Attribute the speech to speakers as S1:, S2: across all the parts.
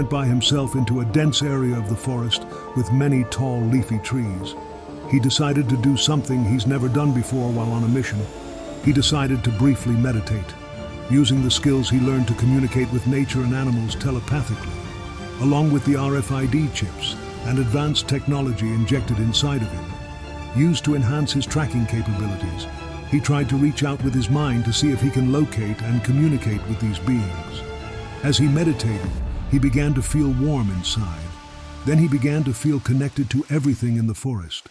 S1: went by himself into a dense area of the forest with many tall, leafy trees. He decided to do something he's never done before while on a mission. He decided to briefly meditate, using the skills he learned to communicate with nature and animals telepathically, along with the RFID chips and advanced technology injected inside of him, used to enhance his tracking capabilities. He tried to reach out with his mind to see if he can locate and communicate with these beings. As he meditated, he began to feel warm inside. Then he began to feel connected to everything in the forest,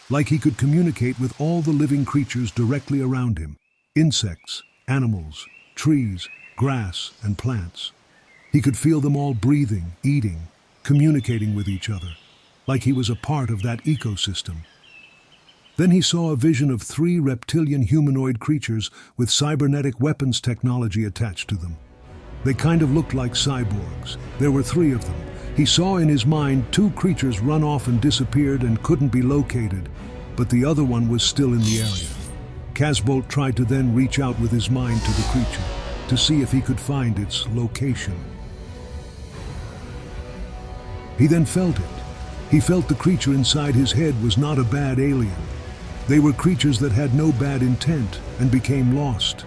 S1: like he could communicate with all the living creatures directly around him: insects, animals, trees, grass, and plants. He could feel them all breathing, eating, communicating with each other, like he was a part of that ecosystem. Then he saw a vision of 3 reptilian humanoid creatures with cybernetic weapons technology attached to them. They kind of looked like cyborgs. There were 3 of them. He saw in his mind 2 creatures run off and disappeared and couldn't be located, but the other one was still in the area. Casbolt tried to then reach out with his mind to the creature to see if he could find its location. He then felt it. He felt the creature inside his head was not a bad alien. They were creatures that had no bad intent and became lost.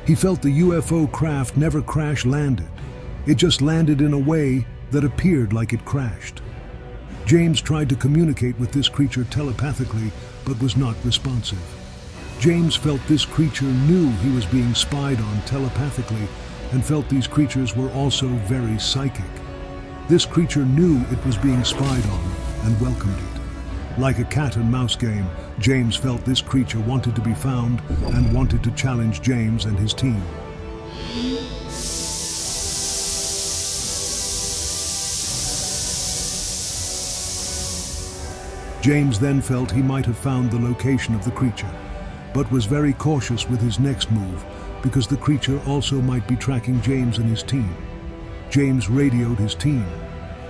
S1: He felt the UFO craft never crash-landed. It just landed in a way that appeared like it crashed. James tried to communicate with this creature telepathically, but was not responsive. James felt this creature knew he was being spied on telepathically and felt these creatures were also very psychic. This creature knew it was being spied on and welcomed it. Like a cat and mouse game, James felt this creature wanted to be found and wanted to challenge James and his team. James then felt he might have found the location of the creature, but was very cautious with his next move because the creature also might be tracking James and his team. James radioed his team.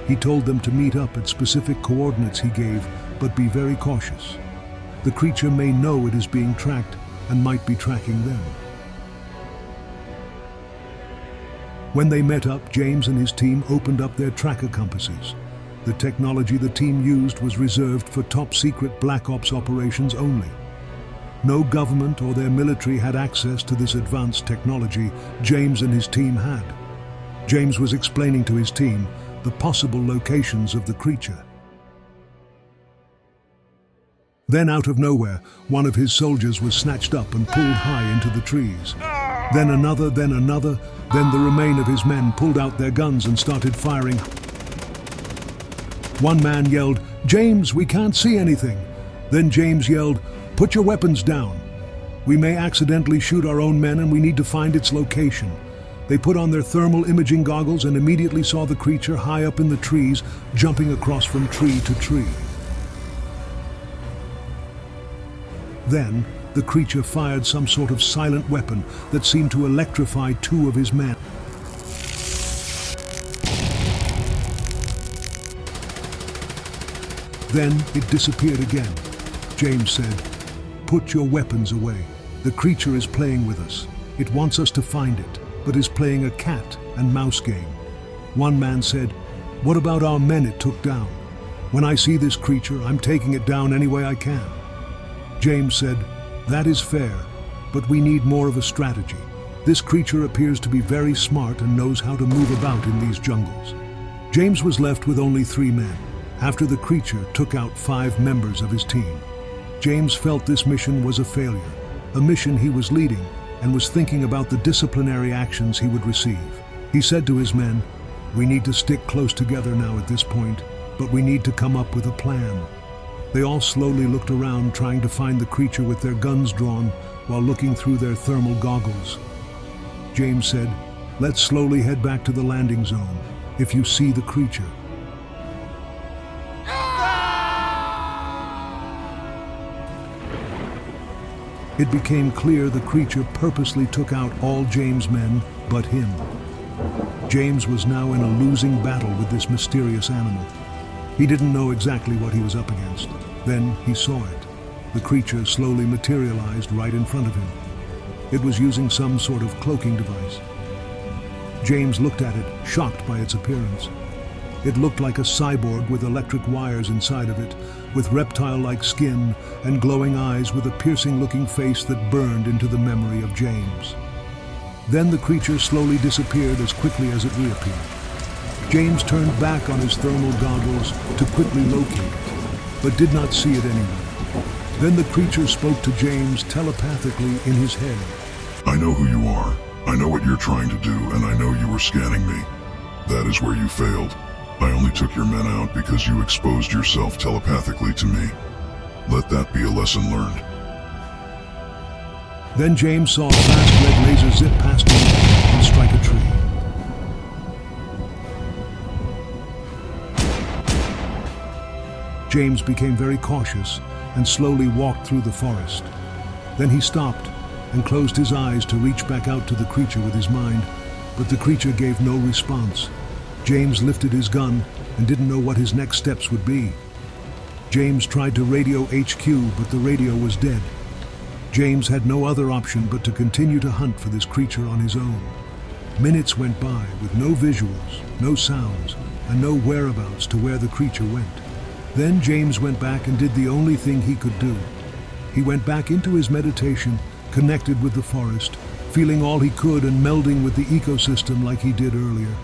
S1: He told them to meet up at specific coordinates he gave, but be very cautious. The creature may know it is being tracked and might be tracking them. When they met up, James and his team opened up their tracker compasses. The technology the team used was reserved for top-secret Black Ops operations only. No government or their military had access to this advanced technology James and his team had. James was explaining to his team the possible locations of the creature. Then out of nowhere, one of his soldiers was snatched up and pulled high into the trees. Then another, then the remain of his men pulled out their guns and started firing. One man yelled, "James, we can't see anything." Then James yelled, "Put your weapons down. We may accidentally shoot our own men and we need to find its location." They put on their thermal imaging goggles and immediately saw the creature high up in the trees, jumping across from tree to tree. Then, the creature fired some sort of silent weapon that seemed to electrify 2 of his men. Then it disappeared again. James said, "Put your weapons away. The creature is playing with us. It wants us to find it, but is playing a cat and mouse game." One man said, "What about our men it took down? When I see this creature, I'm taking it down any way I can." James said, "That is fair, but we need more of a strategy. This creature appears to be very smart and knows how to move about in these jungles." James was left with only 3 men, after the creature took out 5 members of his team. James felt this mission was a failure, a mission he was leading, and was thinking about the disciplinary actions he would receive. He said to his men, "We need to stick close together now at this point, but we need to come up with a plan." They all slowly looked around, trying to find the creature with their guns drawn while looking through their thermal goggles. James said, "Let's slowly head back to the landing zone if you see the creature." It became clear the creature purposely took out all James' men but him. James was now in a losing battle with this mysterious animal. He didn't know exactly what he was up against. Then he saw it. The creature slowly materialized right in front of him. It was using some sort of cloaking device. James looked at it, shocked by its appearance. It looked like a cyborg with electric wires inside of it, with reptile-like skin and glowing eyes with a piercing-looking face that burned into the memory of James. Then the creature slowly disappeared as quickly as it reappeared. James turned back on his thermal goggles to quickly locate it, but did not see it anywhere. Then the creature spoke to James telepathically in his head.
S2: I know who you are. I know what you're trying to do, and I know you were scanning me. That is where you failed. I only took your men out because you exposed yourself telepathically to me. Let that be a lesson learned.
S1: Then James saw a fast red laser zip past him and strike a tree. James became very cautious and slowly walked through the forest. Then he stopped and closed his eyes to reach back out to the creature with his mind, but the creature gave no response. James lifted his gun and didn't know what his next steps would be. James tried to radio HQ, but the radio was dead. James had no other option but to continue to hunt for this creature on his own. Minutes went by with no visuals, no sounds, and no whereabouts to where the creature went. Then James went back and did the only thing he could do. He went back into his meditation, connected with the forest, feeling all he could and melding with the ecosystem like he did earlier.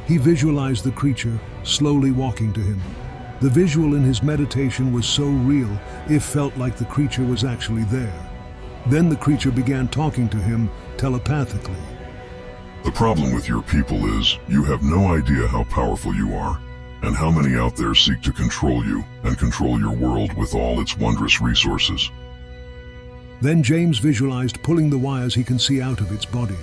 S1: He visualized the creature slowly walking to him. The visual in his meditation was so real, it felt like the creature was actually there. Then the creature began talking to him telepathically.
S2: The problem with your people is you have no idea how powerful you are, and how many out there seek to control you and control your world with all its wondrous resources.
S1: Then James visualized pulling the wires he can see out of its body,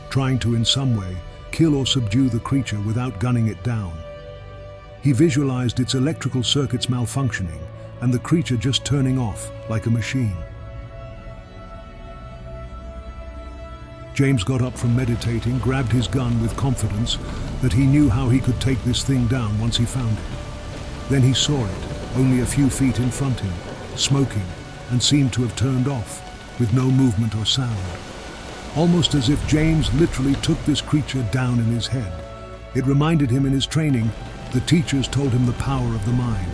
S1: trying to in some way kill or subdue the creature without gunning it down. He visualized its electrical circuits malfunctioning and the creature just turning off like a machine. James got up from meditating, grabbed his gun with confidence that he knew how he could take this thing down once he found it. Then he saw it, only a few feet in front of him, smoking, and seemed to have turned off, with no movement or sound. Almost as if James literally took this creature down in his head. It reminded him in his training, the teachers told him the power of the mind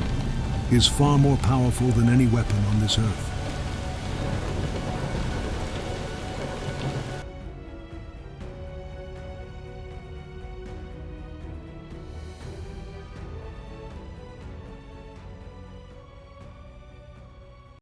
S1: is far more powerful than any weapon on this earth.